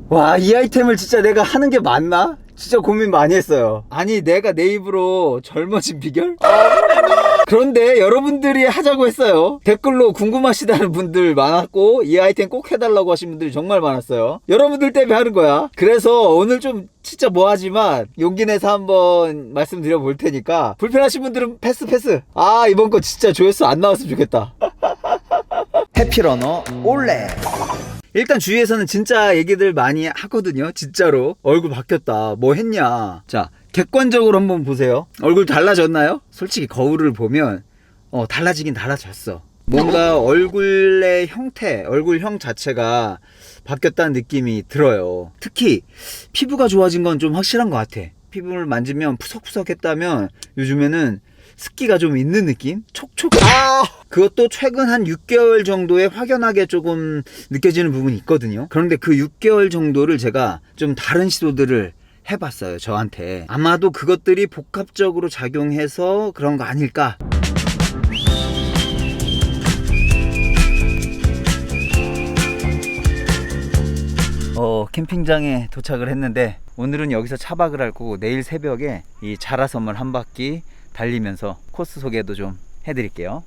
와, 이 아이템을 진짜 내가 하는 게 맞나? 진짜 고민 많이 했어요. 아니, 내가 내 입으로 젊어진 비결? 그런데 여러분들이 하자고 했어요. 댓글로 궁금하시다는 분들 많았고, 이 아이템 꼭 해달라고 하신 분들이 정말 많았어요. 여러분들 때문에 하는 거야. 그래서 오늘 좀 진짜 뭐하지만 용기 내서 한번 말씀드려 볼 테니까, 불편하신 분들은 패스. 아, 이번 거 진짜 조회수 안 나왔으면 좋겠다. 해피러너 올레. 일단 주위에서는 진짜 얘기들 많이 하거든요. 진짜로 얼굴 바뀌었다, 뭐 했냐. 자, 객관적으로 한번 보세요. 얼굴 달라졌나요? 솔직히 거울을 보면 달라지긴 달라졌어. 뭔가 얼굴의 형태, 얼굴형 자체가 바뀌었다는 느낌이 들어요. 특히 피부가 좋아진 건 좀 확실한 것 같아. 피부를 만지면 푸석푸석했다면 요즘에는 습기가 좀 있는 느낌? 촉촉. 그것도 최근 한 6개월 정도에 확연하게 조금 느껴지는 부분이 있거든요. 그런데 그 6개월 정도를 제가 좀 다른 시도들을 해봤어요, 저한테. 아마도 그것들이 복합적으로 작용해서 그런 거 아닐까. 캠핑장에 도착을 했는데, 오늘은 여기서 차박을 할 거고, 내일 새벽에 이 자라섬을 한 바퀴 달리면서 코스 소개도 좀 해드릴게요.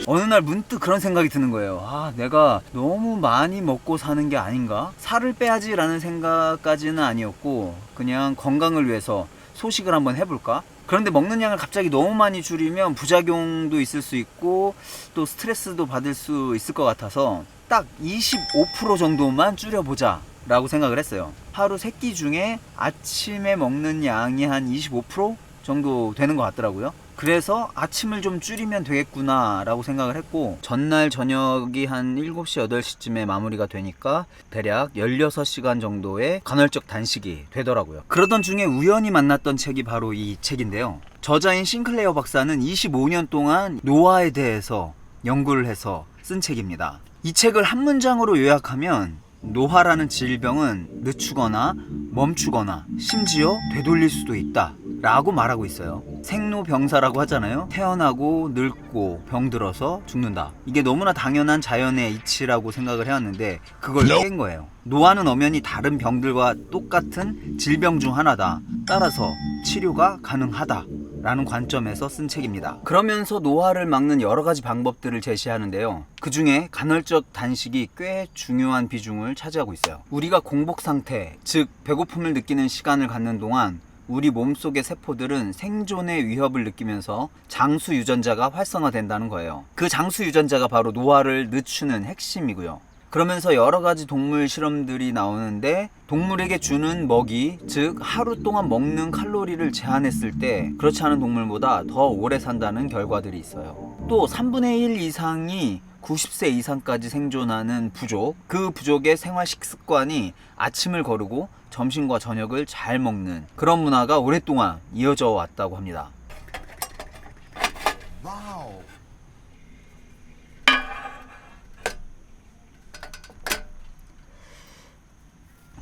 어느 날 문득 그런 생각이 드는 거예요. 아, 내가 너무 많이 먹고 사는 게 아닌가? 살을 빼야지 라는 생각까지는 아니었고, 그냥 건강을 위해서 소식을 한번 해볼까? 그런데 먹는 양을 갑자기 너무 많이 줄이면 부작용도 있을 수 있고, 또 스트레스도 받을 수 있을 것 같아서 딱 25% 정도만 줄여보자 라고 생각을 했어요. 하루 3끼 중에 아침에 먹는 양이 한 25% 정도 되는 것 같더라고요. 그래서 아침을 좀 줄이면 되겠구나 라고 생각을 했고, 전날 저녁이 한 7시, 8시쯤에 마무리가 되니까 대략 16시간 정도의 간헐적 단식이 되더라고요. 그러던 중에 우연히 만났던 책이 바로 이 책인데요. 저자인 싱클레어 박사는 25년 동안 노화에 대해서 연구를 해서 쓴 책입니다. 이 책을 한 문장으로 요약하면, 노화라는 질병은 늦추거나 멈추거나 심지어 되돌릴 수도 있다 라고 말하고 있어요. 생로병사라고 하잖아요. 태어나고 늙고 병들어서 죽는다. 이게 너무나 당연한 자연의 이치라고 생각을 해왔는데, 그걸 깬 거예요. 노화는 엄연히 다른 병들과 똑같은 질병 중 하나다. 따라서 치료가 가능하다 라는 관점에서 쓴 책입니다. 그러면서 노화를 막는 여러 가지 방법들을 제시하는데요. 그 중에 간헐적 단식이 꽤 중요한 비중을 차지하고 있어요. 우리가 공복 상태, 즉 배고픔을 느끼는 시간을 갖는 동안 우리 몸속의 세포들은 생존의 위협을 느끼면서 장수 유전자가 활성화된다는 거예요. 그 장수 유전자가 바로 노화를 늦추는 핵심이고요. 그러면서 여러 가지 동물 실험들이 나오는데, 동물에게 주는 먹이, 즉 하루 동안 먹는 칼로리를 제한했을 때 그렇지 않은 동물보다 더 오래 산다는 결과들이 있어요. 또 3분의 1 이상이 90세 이상까지 생존하는 부족, 그 부족의 생활 식습관이 아침을 거르고 점심과 저녁을 잘 먹는 그런 문화가 오랫동안 이어져 왔다고 합니다.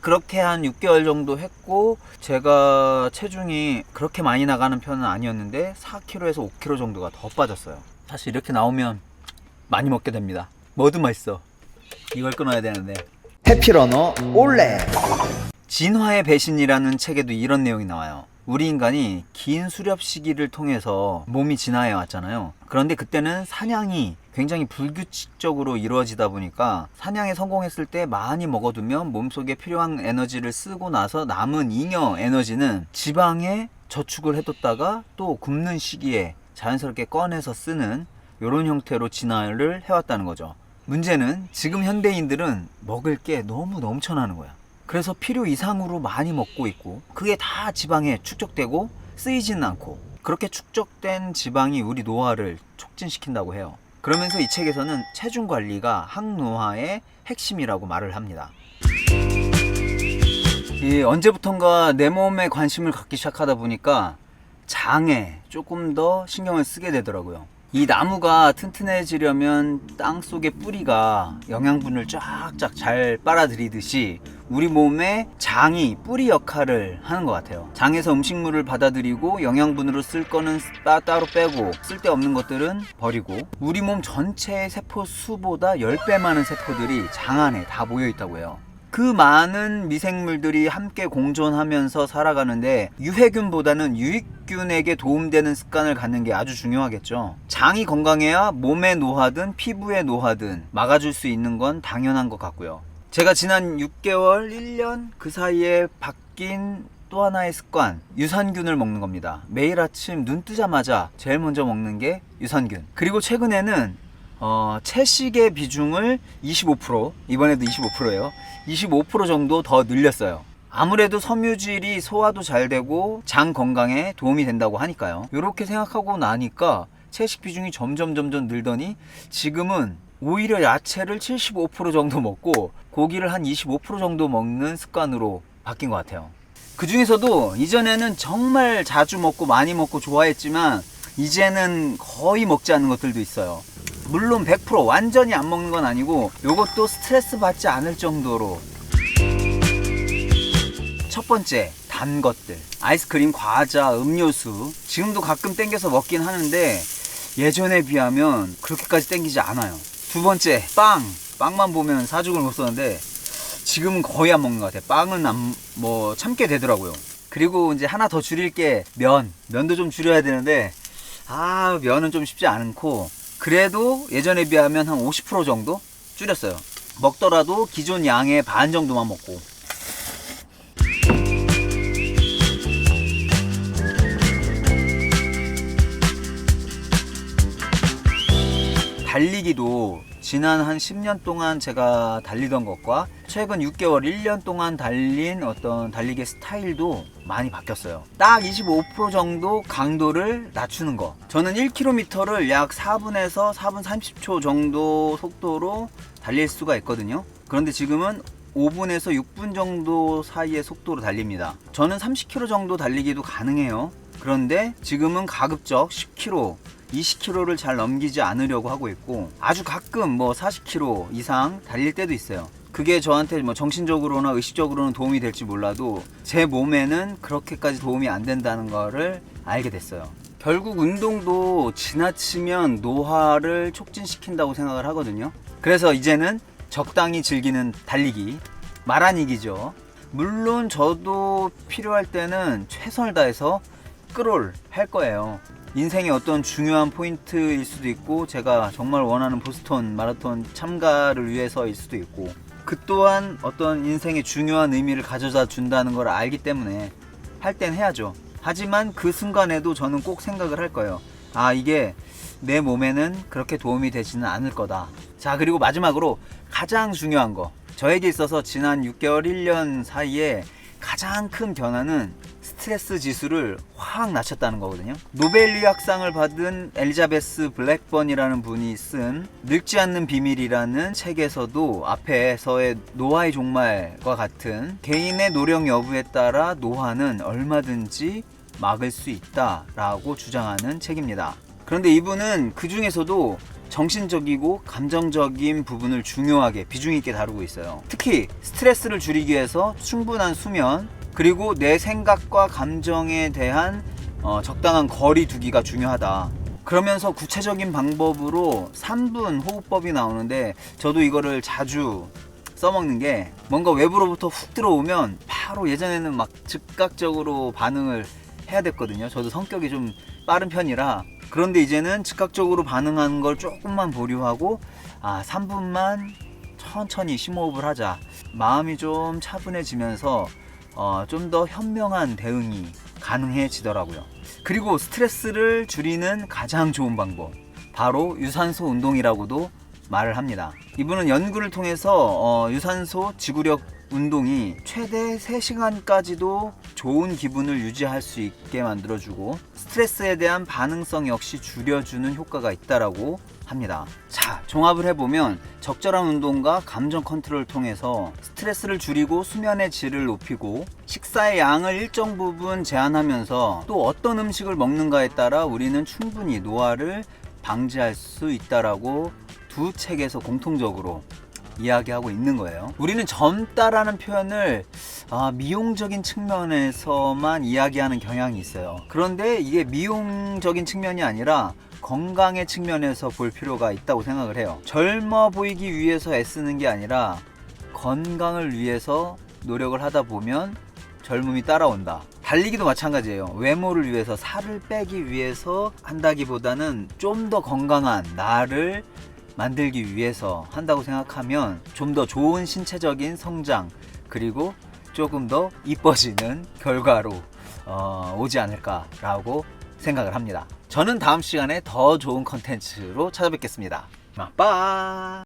그렇게 한 6개월 정도 했고, 제가 체중이 그렇게 많이 나가는 편은 아니었는데 4kg에서 5kg 정도가 더 빠졌어요. 사실 이렇게 나오면 많이 먹게 됩니다. 뭐든 맛있어. 이걸 끊어야 되는데. 해피러너 올레. 진화의 배신이라는 책에도 이런 내용이 나와요. 우리 인간이 긴 수렵 시기를 통해서 몸이 진화해 왔잖아요. 그런데 그때는 사냥이 굉장히 불규칙적으로 이루어지다 보니까, 사냥에 성공했을 때 많이 먹어두면 몸속에 필요한 에너지를 쓰고 나서 남은 잉여 에너지는 지방에 저축을 해뒀다가 또 굶는 시기에 자연스럽게 꺼내서 쓰는 이런 형태로 진화를 해왔다는 거죠. 문제는 지금 현대인들은 먹을 게 너무 넘쳐나는 거야. 그래서 필요 이상으로 많이 먹고 있고, 그게 다 지방에 축적되고 쓰이지는 않고, 그렇게 축적된 지방이 우리 노화를 촉진시킨다고 해요. 그러면서 이 책에서는 체중 관리가 항노화의 핵심이라고 말을 합니다. 언제부턴가 내 몸에 관심을 갖기 시작하다 보니까 장에 조금 더 신경을 쓰게 되더라고요. 이 나무가 튼튼해지려면 땅속의 뿌리가 영양분을 쫙쫙 잘 빨아들이듯이 우리 몸의 장이 뿌리 역할을 하는 것 같아요. 장에서 음식물을 받아들이고 영양분으로 쓸 거는 따로 빼고 쓸데없는 것들은 버리고, 우리 몸 전체의 세포 수보다 10배 많은 세포들이 장 안에 다 모여 있다고 해요. 그 많은 미생물들이 함께 공존하면서 살아가는데 유해균보다는 유익균에게 도움되는 습관을 갖는 게 아주 중요하겠죠. 장이 건강해야 몸의 노화든 피부의 노화든 막아줄 수 있는 건 당연한 것 같고요. 제가 지난 6개월, 1년 그 사이에 바뀐 또 하나의 습관, 유산균을 먹는 겁니다. 매일 아침 눈 뜨자마자 제일 먼저 먹는 게 유산균. 그리고 최근에는 채식의 비중을 25%, 이번에도 25%예요. 25% 정도 더 늘렸어요. 아무래도 섬유질이 소화도 잘 되고 장 건강에 도움이 된다고 하니까요. 이렇게 생각하고 나니까 채식 비중이 점점 늘더니 지금은 오히려 야채를 75% 정도 먹고 고기를 한 25% 정도 먹는 습관으로 바뀐 것 같아요. 그 중에서도 이전에는 정말 자주 먹고 많이 먹고 좋아했지만 이제는 거의 먹지 않는 것들도 있어요. 물론 100% 완전히 안 먹는 건 아니고 이것도 스트레스 받지 않을 정도로. 첫 번째, 단 것들. 아이스크림, 과자, 음료수. 지금도 가끔 땡겨서 먹긴 하는데 예전에 비하면 그렇게까지 땡기지 않아요. 두 번째, 빵만 보면 사죽을 못 썼는데 지금은 거의 안 먹는 것 같아요. 빵은 참게 되더라고요. 그리고 이제 하나 더 줄일 게 면도 좀 줄여야 되는데 면은 좀 쉽지 않고, 그래도 예전에 비하면 한 50% 정도 줄였어요. 먹더라도 기존 양의 반 정도만 먹고. 달리기도 지난 한 10년 동안 제가 달리던 것과 최근 6개월, 1년 동안 달린 어떤 달리기의 스타일도 많이 바뀌었어요. 딱 25% 정도 강도를 낮추는 거. 저는 1km를 약 4분에서 4분 30초 정도 속도로 달릴 수가 있거든요. 그런데 지금은 5분에서 6분 정도 사이의 속도로 달립니다. 저는 30km 정도 달리기도 가능해요. 그런데 지금은 가급적 10km, 20km를 잘 넘기지 않으려고 하고 있고, 아주 가끔 40km 이상 달릴 때도 있어요. 그게 저한테 정신적으로나 의식적으로는 도움이 될지 몰라도 제 몸에는 그렇게까지 도움이 안 된다는 거를 알게 됐어요. 결국 운동도 지나치면 노화를 촉진시킨다고 생각을 하거든요. 그래서 이제는 적당히 즐기는 달리기, 마라닉이죠. 물론 저도 필요할 때는 최선을 다해서 끌올 할 거예요. 인생의 어떤 중요한 포인트일 수도 있고, 제가 정말 원하는 보스턴 마라톤 참가를 위해서일 수도 있고, 그 또한 어떤 인생의 중요한 의미를 가져다 준다는 걸 알기 때문에 할 땐 해야죠. 하지만 그 순간에도 저는 꼭 생각을 할 거예요. 이게 내 몸에는 그렇게 도움이 되지는 않을 거다. 자, 그리고 마지막으로 가장 중요한 거, 저에게 있어서 지난 6개월, 1년 사이에 가장 큰 변화는 스트레스 지수를 확 낮췄다는 거거든요. 노벨의학상을 받은 엘리자베스 블랙번이라는 분이 쓴 늙지 않는 비밀이라는 책에서도 앞에서의 노화의 종말과 같은 개인의 노력 여부에 따라 노화는 얼마든지 막을 수 있다라고 주장하는 책입니다. 그런데 이분은 그 중에서도 정신적이고 감정적인 부분을 중요하게 비중 있게 다루고 있어요. 특히 스트레스를 줄이기 위해서 충분한 수면, 그리고 내 생각과 감정에 대한 적당한 거리 두기가 중요하다. 그러면서 구체적인 방법으로 3분 호흡법이 나오는데, 저도 이거를 자주 써먹는 게, 뭔가 외부로부터 훅 들어오면 바로, 예전에는 막 즉각적으로 반응을 해야 됐거든요. 저도 성격이 좀 빠른 편이라. 그런데 이제는 즉각적으로 반응하는 걸 조금만 보류하고 3분만 천천히 심호흡을 하자. 마음이 좀 차분해지면서 좀 더 현명한 대응이 가능해지더라고요. 그리고 스트레스를 줄이는 가장 좋은 방법, 바로 유산소 운동이라고도 말을 합니다. 이분은 연구를 통해서 유산소 지구력 운동이 최대 3시간까지도 좋은 기분을 유지할 수 있게 만들어주고 스트레스에 대한 반응성 역시 줄여주는 효과가 있다라고 합니다. 자, 종합을 해보면 적절한 운동과 감정 컨트롤을 통해서 스트레스를 줄이고 수면의 질을 높이고 식사의 양을 일정 부분 제한하면서 또 어떤 음식을 먹는가에 따라 우리는 충분히 노화를 방지할 수 있다라고 두 책에서 공통적으로 이야기하고 있는 거예요. 우리는 젊다라는 표현을 미용적인 측면에서만 이야기하는 경향이 있어요. 그런데 이게 미용적인 측면이 아니라 건강의 측면에서 볼 필요가 있다고 생각을 해요. 젊어 보이기 위해서 애쓰는 게 아니라 건강을 위해서 노력을 하다 보면 젊음이 따라온다. 달리기도 마찬가지예요. 외모를 위해서, 살을 빼기 위해서 한다기보다는 좀 더 건강한 나를 만들기 위해서 한다고 생각하면 좀 더 좋은 신체적인 성장, 그리고 조금 더 이뻐지는 결과로 오지 않을까라고 생각을 합니다. 저는 다음 시간에 더 좋은 컨텐츠로 찾아뵙겠습니다. 빠빠.